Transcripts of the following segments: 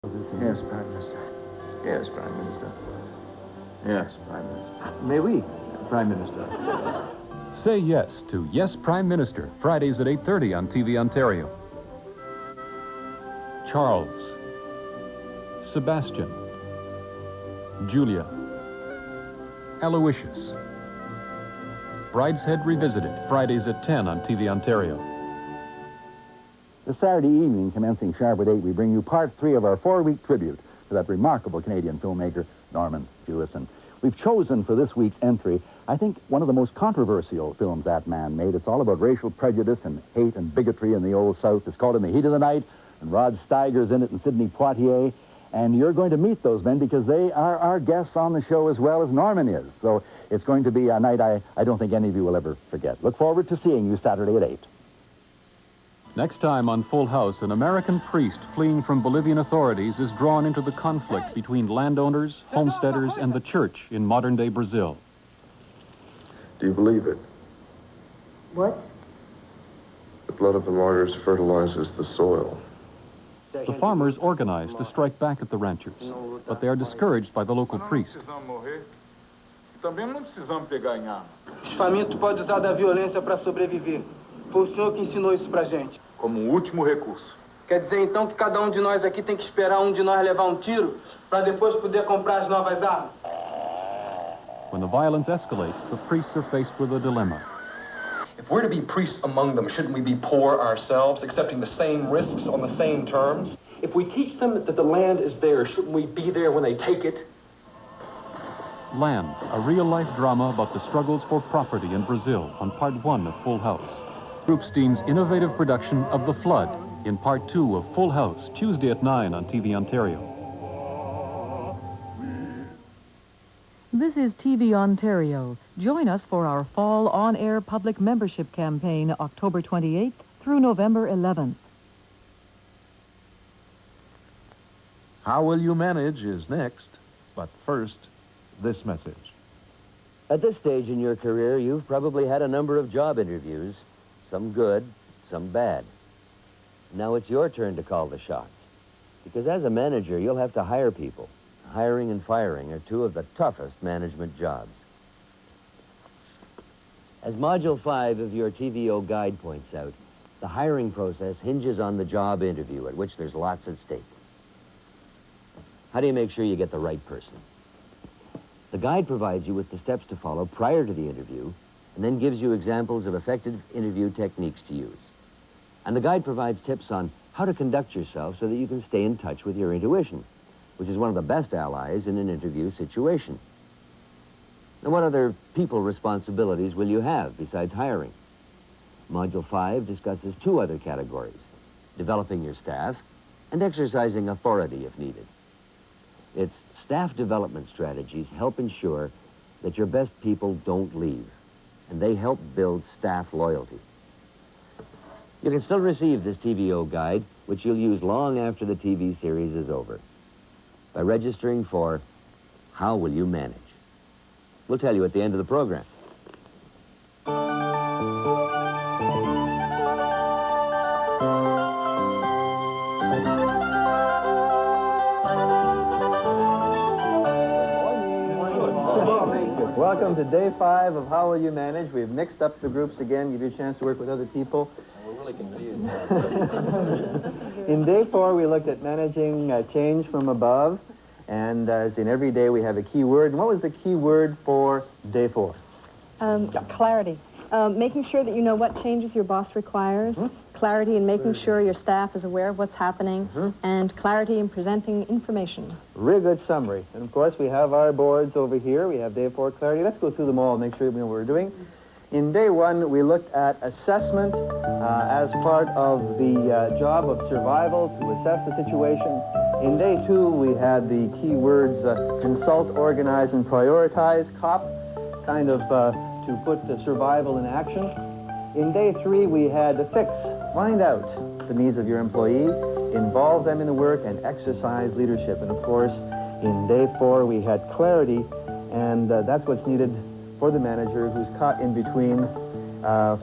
Yes, Prime Minister. Yes, Prime Minister. Yes, Prime Minister. Mais oui, Prime Minister. Say yes to Yes, Prime Minister, Fridays at 8:30 on TV Ontario. Charles, Sebastian, Julia, Aloysius. Brideshead Revisited, Fridays at 10 on TV Ontario. This Saturday evening, commencing sharp at 8, we bring you part 3 of our 4-week tribute to that remarkable Canadian filmmaker, Norman Jewison. We've chosen for this week's entry, I think, one of the most controversial films that man made. It's all about racial prejudice and hate and bigotry in the Old South. It's called In the Heat of the Night, and Rod Steiger's in it and Sidney Poitier. And you're going to meet those men because they are our guests on the show as well as Norman is. So it's going to be a night I don't think any of you will ever forget. Look forward to seeing you Saturday at 8. Next time on Full House, an American priest fleeing from Bolivian authorities is drawn into the conflict between landowners, homesteaders, and the church in modern-day Brazil. Do you believe it? What? The blood of the martyrs fertilizes the soil. The farmers organize to strike back at the ranchers, but they are discouraged by the local priest. Também não precisamos pegar em arma. Os famintos podem usar da violência para sobreviver. Foi o senhor que ensinou isso pra gente. Como um último recurso. Quer dizer, então, que cada um de nós aqui tem que esperar um de nós levar um tiro para depois poder comprar as novas armas? When the violence escalates, the priests are faced with a dilemma. If we're to be priests among them, shouldn't we be poor ourselves, accepting the same risks on the same terms? If we teach them that the land is theirs, shouldn't we be there when they take it? Land, a real-life drama about the struggles for property in Brazil on Part 1 of Full House. Groupstein's innovative production of The Flood in Part 2 of Full House, Tuesday at 9 on TV Ontario. This is TV Ontario. Join us for our fall on-air public membership campaign, October 28th through November 11th. How Will You Manage is next, but first, this message. At this stage in your career, you've probably had a number of job interviews, some good, some bad. Now it's your turn to call the shots, because as a manager, you'll have to hire people. Hiring and firing are two of the toughest management jobs. As Module 5 of your TVO guide points out, the hiring process hinges on the job interview, at which there's lots at stake. How do you make sure you get the right person? The guide provides you with the steps to follow prior to the interview, and then gives you examples of effective interview techniques to use. And the guide provides tips on how to conduct yourself so that you can stay in touch with your intuition, which is one of the best allies in an interview situation. Now, what other people responsibilities will you have besides hiring? Module 5 discusses 2 other categories: developing your staff and exercising authority if needed. Its staff development strategies help ensure that your best people don't leave, and they help build staff loyalty. You can still receive this TVO guide, which you'll use long after the TV series is over, by registering for How Will You Manage? We'll tell you at the end of the program. Welcome to Day 5 of How Will You Manage. We've mixed up the groups again, give you a chance to work with other people. We're really confused. In Day 4, we looked at managing change from above. And as in every day, we have a key word. And what was the key word for Day 4? Clarity. Making sure that you know what changes your boss requires. Clarity in making sure your staff is aware of what's happening. And clarity in presenting information. Really good summary. And of course, we have our boards over here. We have Day 4 clarity. Let's go through them all and make sure we know what we're doing. In Day 1, we looked at assessment as part of the job of survival to assess the situation. In Day 2, we had the key words consult, organize, and prioritize. COP, kind of to put the survival in action. In Day 3, we had fix, find out the needs of your employee, involve them in the work, and exercise leadership. And of course, in Day 4, we had clarity, and that's what's needed for the manager who's caught in between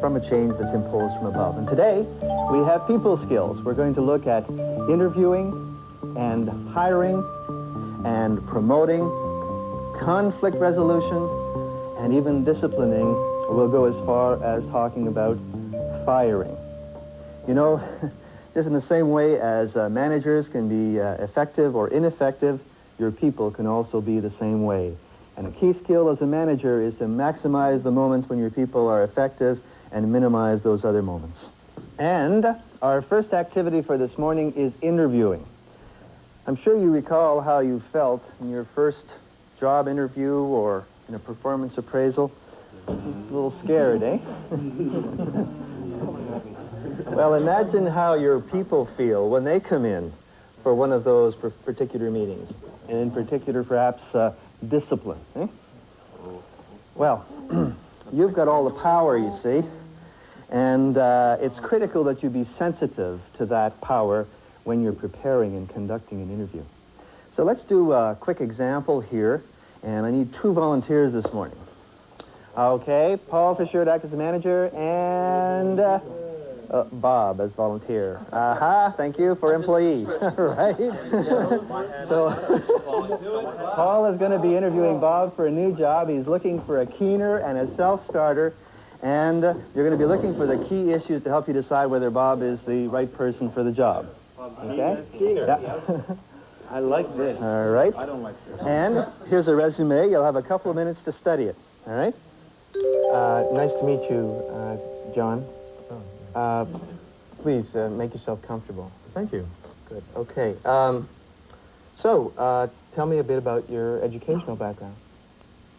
from a change that's imposed from above. And today, we have people skills. We're going to look at interviewing, and hiring and promoting, conflict resolution, and even disciplining. We'll go as far as talking about firing. You know, just in the same way as managers can be effective or ineffective, your people can also be the same way. And a key skill as a manager is to maximize the moments when your people are effective and minimize those other moments. And our first activity for this morning is interviewing. I'm sure you recall how you felt in your first job interview or in a performance appraisal. A little scared, eh? Well, imagine how your people feel when they come in for one of those particular meetings, and in particular, perhaps, discipline, eh? Well, you've got all the power, you see, and it's critical that you be sensitive to that power when you're preparing and conducting an interview. So let's do a quick example here, and I need 2 volunteers this morning. Okay, Paul Fisher to act as the manager, and Bob as volunteer. Thank you for employee. Right? So Paul is going to be interviewing Bob for a new job. He's looking for a keener and a self-starter, and you're going to be looking for the key issues to help you decide whether Bob is the right person for the job. Okay? Keener. Yeah. I like this. All right. I don't like this. And here's a resume. You'll have a couple of minutes to study it. All right? Nice to meet you, John. Please make yourself comfortable. Thank you. Good. Okay. So, tell me a bit about your educational background.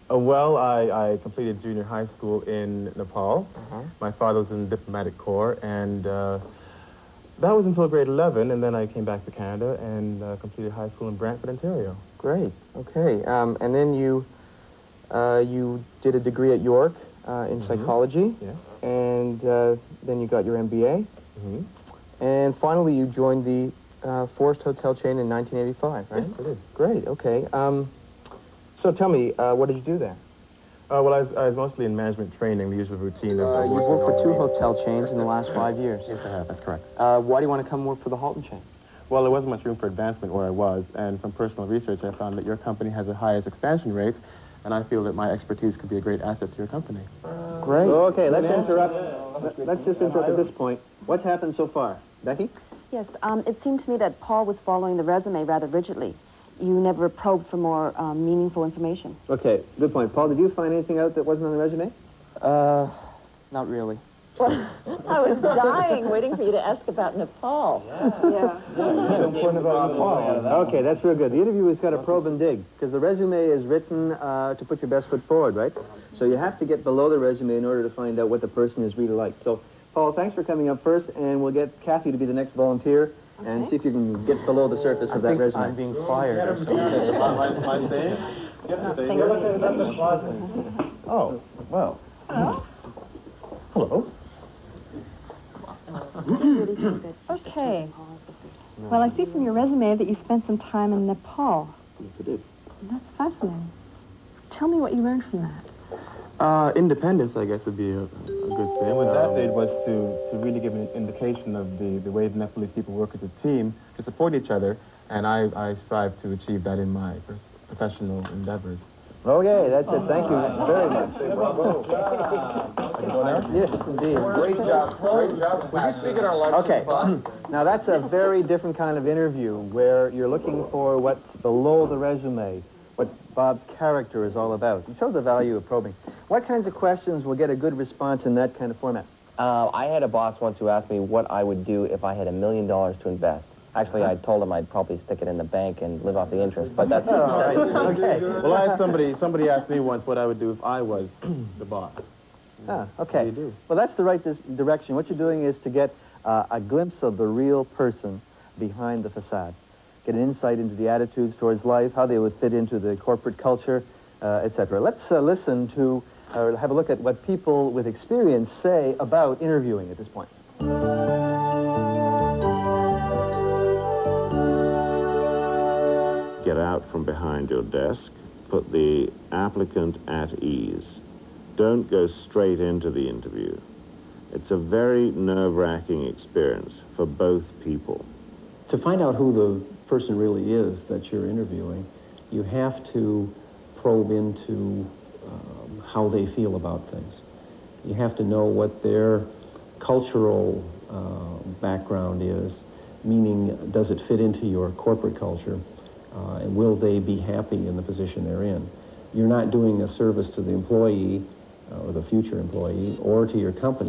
Well, I completed junior high school in Nepal. My father was in the diplomatic corps, and that was until grade 11, and then I came back to Canada and completed high school in Brantford, Ontario. Great. Okay. And then you did a degree at York in psychology. Yes. And then you got your MBA. And finally, you joined the Forest Hotel chain in 1985, right? Yes, I did. Great. Okay. So tell me, what did you do there? Well, I was mostly in management training, the usual routine. You've worked for 2 hotel chains in the last 5 years. Yes, I have. That's correct. Why do you want to come work for the Halton chain? Well, there wasn't much room for advancement where I was, and from personal research, I found that your company has the highest expansion rate, and I feel that my expertise could be a great asset to your company. Great. Okay, let's interrupt. Let's just interrupt at this point. What's happened so far? Becky? Yes, it seemed to me that Paul was following the resume rather rigidly. You never probed for more meaningful information. Okay, good point. Paul, did you find anything out that wasn't on the resume? Not really. Well, I was dying waiting for you to ask about Nepal. Yeah. Okay, that's real good. The interview has got to probe and dig, because the resume is written to put your best foot forward, right? So you have to get below the resume in order to find out what the person is really like. So, Paul, thanks for coming up first, and we'll get Kathy to be the next volunteer, and see if you can get below the surface of that resume. I'm being fired or something. Am I staying? Oh, well. Hello. Okay. Well, I see from your resume that you spent some time in Nepal. Yes, I did. That's fascinating. Tell me what you learned from that. Independence, I guess, would be a good thing. And what that did was to really give an indication of the way the Nepalese people work as a team to support each other, and I strive to achieve that in my professional endeavors. Okay, that's it. Thank you very much. Yes, indeed. Great job. Great job. Will you speak at our lecture? Okay. Now, that's a very different kind of interview where you're looking for what's below the resume, what Bob's character is all about. You show the value of probing. What kinds of questions will get a good response in that kind of format? I had a boss once who asked me what I would do if I had $1 million to invest. Actually, I told him I'd probably stick it in the bank and live off the interest, but that's... All right. Okay. Well, I had somebody asked me once what I would do if I was the boss. Okay. What do you do? Well, that's the right direction. What you're doing is to get a glimpse of the real person behind the facade. Get an insight into the attitudes towards life, how they would fit into the corporate culture, etc. Let's listen to, or have a look at what people with experience say about interviewing at this point. Get out from behind your desk. Put the applicant at ease. Don't go straight into the interview. It's a very nerve-wracking experience for both people. To find out who the person really is that you're interviewing, you have to probe into how they feel about things. You have to know what their cultural background is, meaning does it fit into your corporate culture, and will they be happy in the position they're in? You're not doing a service to the employee or the future employee or to your company